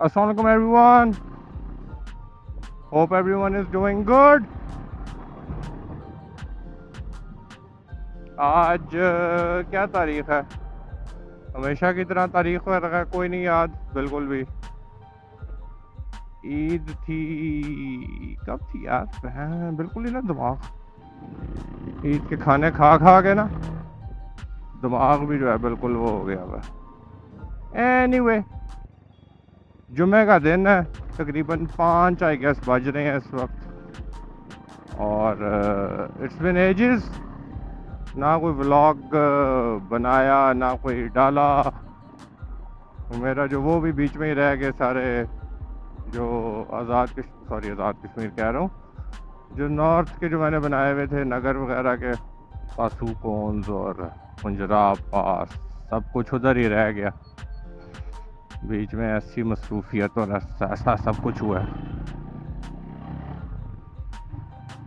Assalamualaikum everyone. Hope everyone is doing good. आज क्या तारीख है? हमेशा की तरह तारीख वगैरह कोई नहीं याद बिल्कुल भी। ईद थी, कब थी यार? हाँ, बिल्कुल ही ना दिमाग, ईद के खाने खा खा के ना दिमाग भी जो है बिल्कुल वो हो गया हुआ। एनीवे, जुमे का दिन है, तकरीबन 5 आई गेस बज रहे हैं इस वक्त, और इट्स बिन एजेस ना कोई व्लॉग बनाया ना कोई डाला। मेरा जो वो भी बीच में ही रह गए सारे, जो आज़ाद कश्मीर कह रहा हूँ, जो नॉर्थ के जो मैंने बनाए हुए थे नगर वगैरह के, पासूकोंस और पंजराब पास, सब कुछ उधर ही रह गया। बीच में ऐसी मसरूफियत और ऐसा सब कुछ हुआ है।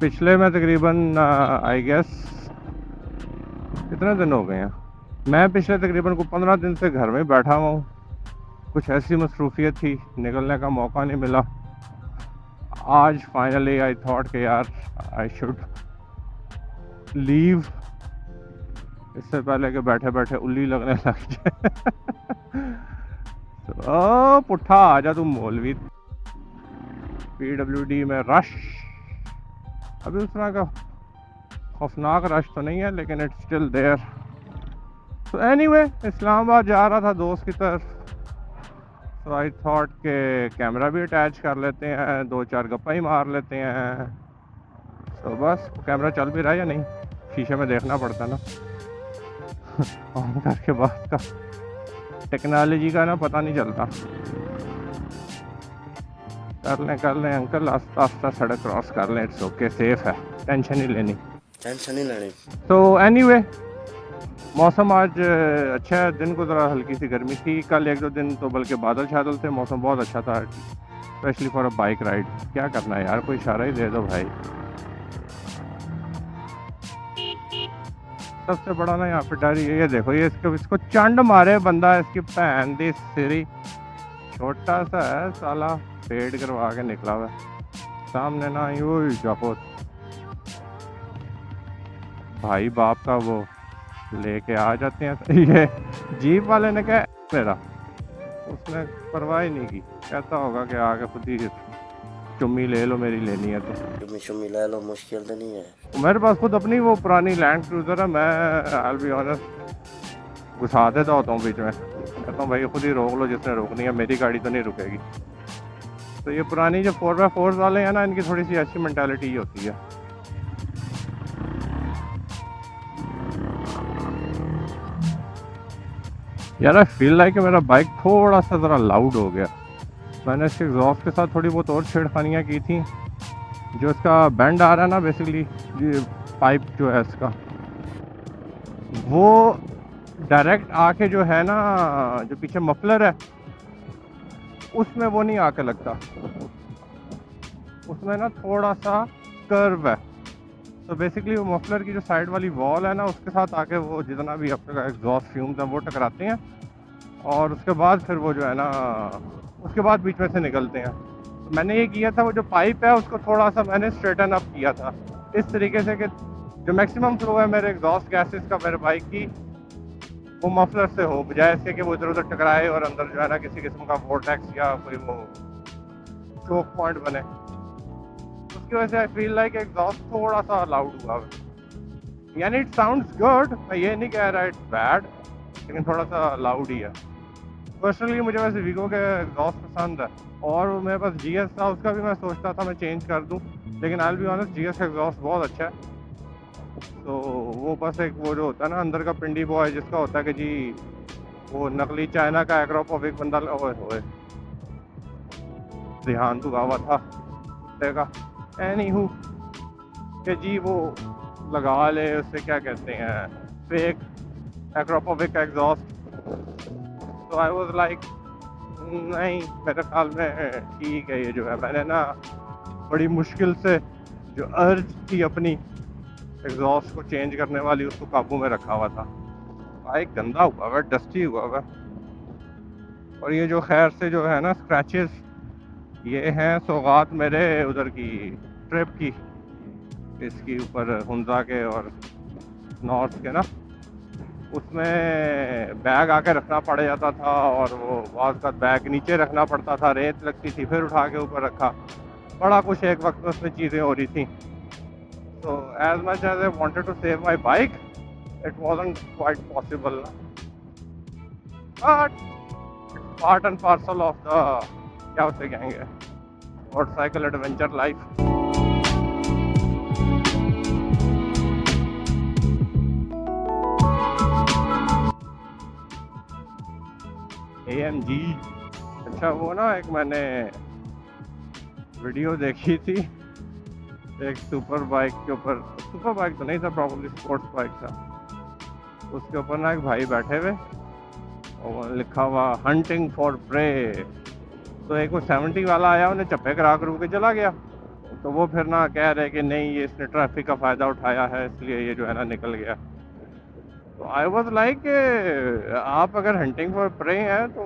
पिछले में तकरीबन आई गेस कितने दिन हो गए हैं, मैं पिछले तकरीबन को 15 दिन से घर में बैठा हुआ हूँ। कुछ ऐसी मसरूफियत थी, निकलने का मौका नहीं मिला। आज फाइनली आई थॉट कि यार आई शुड लीव, इससे पहले कि बैठे बैठे उल्ली लगने लग जाए। तो पुट्ठा आ जा तू मौलवी। PWD में रश अभी उस तरह का खौफनाक रश तो नहीं है, लेकिन इट्स स्टिल देयर। तो एनीवे, इस्लामाबाद जा रहा था दोस्त की तरफ, तो आई थॉट के कैमरा भी अटैच कर लेते हैं, 2-4 गप्पा ही मार लेते हैं। तो बस कैमरा चल भी रहा है या नहीं, शीशे में देखना पड़ता ना। ऑन करके बात का टेक्नोलॉजी का ना पता नहीं चलता। कर लें अंकल, आस्ता आस्ता सड़क क्रॉस कर लें, इट्स ओके, सेफ है, टेंशन नहीं लेनी। तो एनीवे, मौसम आज अच्छा है, दिन को ज़रा हल्की सी गर्मी थी। कल 1-2 दिन तो बल्कि बादल शादल थे, मौसम बहुत अच्छा था, specially for a bike ride. क्या करना है यार, कोई इशारा ही दे दो भाई। सबसे बड़ा ना यहाँ पे डर ये देखो, ये इसको चंड मारे बंदा, इसकी भैन दी सिरी, छोटा सा है साला, फेड करवा के निकला हुआ सामने ना ही वो जाको भाई बाप का वो लेके आ जाते हैं। ये जीप वाले ने क्या मेरा, उसने परवाह ही नहीं की, कहता होगा कि आगे खुद ही चुम्मी ले लो, मेरी लेनी है तो चुम्मी ले लो, मुश्किल तो नहीं है। मेरे पास खुद अपनी वो पुरानी लैंड क्रूजर है, मैं आई बी ऑनेस्ट घुसा देता होता हूँ बीच में, कहता हूँ भाई खुद ही रोक लो जिसने रोकनी है, मेरी गाड़ी तो नहीं रुकेगी। तो ये पुरानी जो 4x4 वाले हैं ना, इनकी थोड़ी सी ऐसी मेंटालिटी ही होती है। यार आई फील लाइक मेरा बाइक थोड़ा सा ज़रा लाउड हो गया। मैंने इसके एग्जॉस्ट के साथ थोड़ी बहुत और छेड़खानियाँ की थी। जो इसका बैंड आ रहा है ना, बेसिकली पाइप जो है इसका, वो डायरेक्ट आके जो है ना, जो पीछे मफलर है उसमें वो नहीं आके लगता, उसमें ना थोड़ा सा कर्व है। तो बेसिकली वो मफलर की जो साइड वाली वॉल है ना, उसके साथ आके वो जितना भी आपका एग्जॉस्ट फ्यूम्स है वो टकराते हैं, और उसके बाद फिर वो जो है ना, उसके बाद बीच में से निकलते हैं। तो मैंने ये किया था, वो जो पाइप है उसको थोड़ा सा मैंने स्ट्रेटन अप किया था इस तरीके से कि जो मैक्सिमम फ्लो है मेरे एग्जॉस्ट गैसेस का मेरे बाइक की, वो मफलर से हो, बजाय इसके कि वो इधर उधर टकराए और अंदर जो है ना किसी किस्म का वोर्टेक्स या कोई वो चोक पॉइंट बने। उसकी वजह से आई फील लाइक एग्जॉस्ट थोड़ा सा लाउड हुआ है। यानी इट साउंड्स गुड, मैं ये नहीं कह रहा इट्स बैड, लेकिन थोड़ा सा लाउड ही है। पर्सनली मुझे वैसे वीगो के एग्जॉस्ट पसंद है, और मेरे पास GS था, उसका भी मैं सोचता था मैं चेंज कर दूं, लेकिन I will be honest GS का एग्जॉस्ट बहुत अच्छा है। तो वो बस एक वो जो होता है ना अंदर का पिंडी बॉय, जिसका होता है कि जी वो नकली चाइना का एग्रोपोविक बंदा होए ध्यान तो गावा था का, एनी हूँ कि जी वो लगा ले, उससे क्या कहते हैं, फेक एग्रोपोविक एग्जॉस्ट। तो आई वाज लाइक नहीं, मेरे ख्याल में ठीक है ये जो है। मैंने ना बड़ी मुश्किल से जो अर्ज थी अपनी एग्जॉस्ट को चेंज करने वाली, उसको काबू में रखा हुआ था। बाइक गंदा हुआ हुआ, डस्टी हुआ हुआ, और ये जो खैर से जो है ना स्क्रैचेस, ये हैं सौगात मेरे उधर की ट्रिप की, इसकी ऊपर हुंजा के और नॉर्थ के ना, उसमें बैग आके रखना पड़ जाता था और वो बाद का बैग नीचे रखना पड़ता था, रेत लगती थी, फिर उठा के ऊपर रखा, बड़ा कुछ एक वक्त में उसमें चीज़ें हो रही थी। तो as much as I wanted to save my bike, it wasn't quite possible, but part and parcel of the, क्या उसे कहेंगे, मोटरसाइकिल एडवेंचर लाइफ। AMG, अच्छा वो ना एक मैंने वीडियो देखी थी, एक सुपर बाइक के ऊपर, सुपर बाइक तो नहीं था, प्रॉब्लली स्पोर्ट्स बाइक था, उसके ऊपर ना एक भाई बैठे हुए और लिखा हुआ हंटिंग फॉर प्रे। तो एक वो 70 वाला आया, उन्हें चप्पे करा कर के चला गया। तो वो फिर ना कह रहे कि नहीं ये इसने ट्रैफिक का फ़ायदा उठाया है इसलिए ये जो है ना निकल गया। तो आई वॉज लाइक, आप अगर हंटिंग फॉर प्रे हैं तो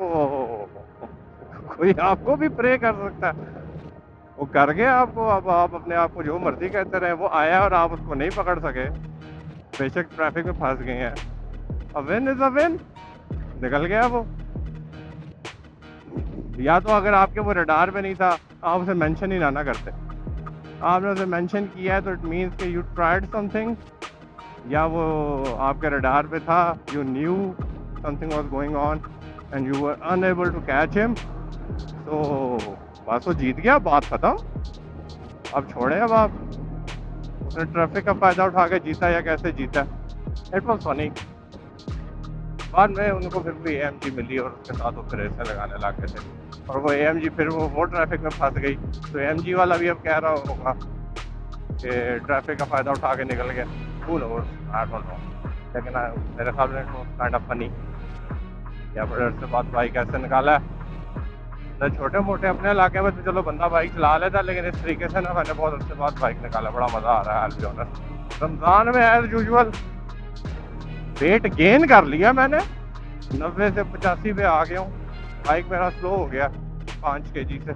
कोई आपको भी प्रे कर सकता है। वो कर गया आपको, अब आप अपने आप को जो मर्जी कहते रहे, वो आया और आप उसको नहीं पकड़ सके, बेशक ट्रैफिक में फंस गए हैं, a win is a win, निकल गया वो। या तो अगर आपके वो रडार पे नहीं था, आप उसे मेंशन ही ना करते, आपने उसे मेंशन किया है तो इट मीन्स कि यू ट्राइड समथिंग, या वो आपके रडार पे था, you knew something was going on and you were unable to catch him, तो बस वो जीत गया, बात खत्म। अब छोड़े, अब आप, उसने ट्रैफिक का फ़ायदा उठा के जीता या कैसे जीता, इट वॉज फनी। बाद में उनको फिर भी AMG मिली और उसके साथ वो फिर ऐसे लगाने लग गए थे, और वो AMG फिर वो ट्रैफिक में फंस गई। तो AMG वाला भी अब कह रहा होगा कि ट्रैफिक का फ़ायदा उठा के निकल गया, हू नोस, आई डोंट नो, लेकिन मेरे ख्याल में काइंड ऑफ फनी, या फिर से बात बाइक ऐसे निकाला है ना। छोटे मोटे अपने इलाके में तो चलो बंदा बाइक चला लेता, लेकिन इस तरीके से ना मैंने बहुत अर्से बाद बाइक निकाला, बड़ा मज़ा आ रहा है बी ऑनेस्ट। रमज़ान में एज यूजुअल वेट गेन कर लिया मैंने, 90 से 85 पे आ गया हूँ। बाइक मेरा स्लो हो गया 5 kg से।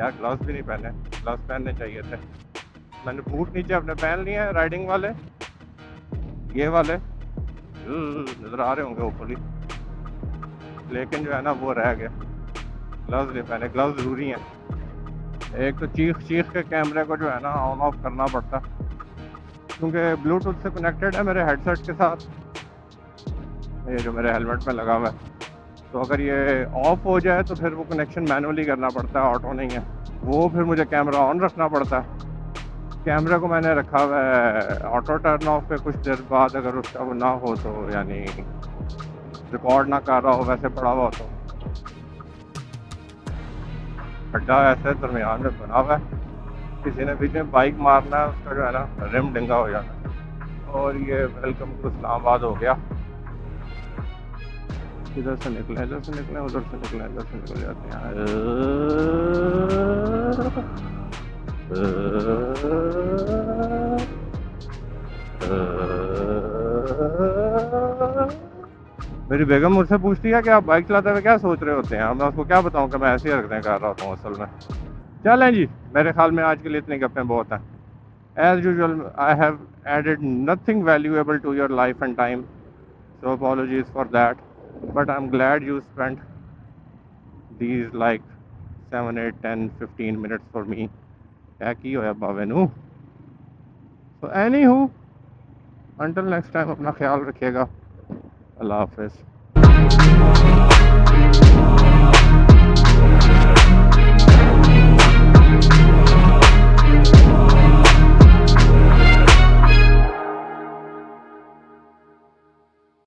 यार ग्लव्स भी नहीं पहने, ग्लव्स पहनने चाहिए थे। मैंने बूट नीचे अपने पहन लिए हैं, राइडिंग वाले, ये वाले नज़र आ रहे होंगे होपफुली, लेकिन जो है ना वो रह गया, ग्लव्स नहीं पहने। ग्लव्स ज़रूरी हैं। एक तो चीख चीख के कैमरे को जो है ना ऑन ऑफ करना पड़ता, क्योंकि ब्लूटूथ से कनेक्टेड है मेरे हेडसेट के साथ, ये जो मेरे हेलमेट में लगा हुआ है। तो अगर ये ऑफ हो जाए तो फिर वो कनेक्शन मैनुअली करना पड़ता है, ऑटो नहीं है वो, फिर मुझे कैमरा ऑन रखना पड़ता है। कैमरे को मैंने रखा हुआ है ऑटो टर्न ऑफ पे, कुछ देर बाद अगर उसका वो ना हो तो, यानी रिकॉर्ड ना कर रहा हो, वैसे पड़ा हुआ हो तो। खड्डा ऐसे दरमियान में बना हुआ है, किसी ने बीच में बाइक मारना है, उसका जो है ना रिम डिंगा हो जाना। और ये वेलकम टू इस्लामाबाद हो गया। इधर से निकले, इधर से निकले, उधर से निकले, इधर से निकल जाते हैं। मेरी बेगम मुझसे पूछती है कि आप बाइक चलाते हुए क्या सोच रहे होते हैं, मैं उसको क्या बताऊं कि मैं ऐसी हरकतें कर रहा हूँ असल में। चलें जी, मेरे ख्याल में आज के लिए इतनी गप्पें बहुत हैं। As usual I have added nothing valuable to your life and time, so apologies for that, but I'm glad you spent these like 7, 8, 10, 15 minutes for me. क्या की होया बावे नू। So anywho, until next time अपना ख्याल रखिएगा, अल्लाह हाफिज़।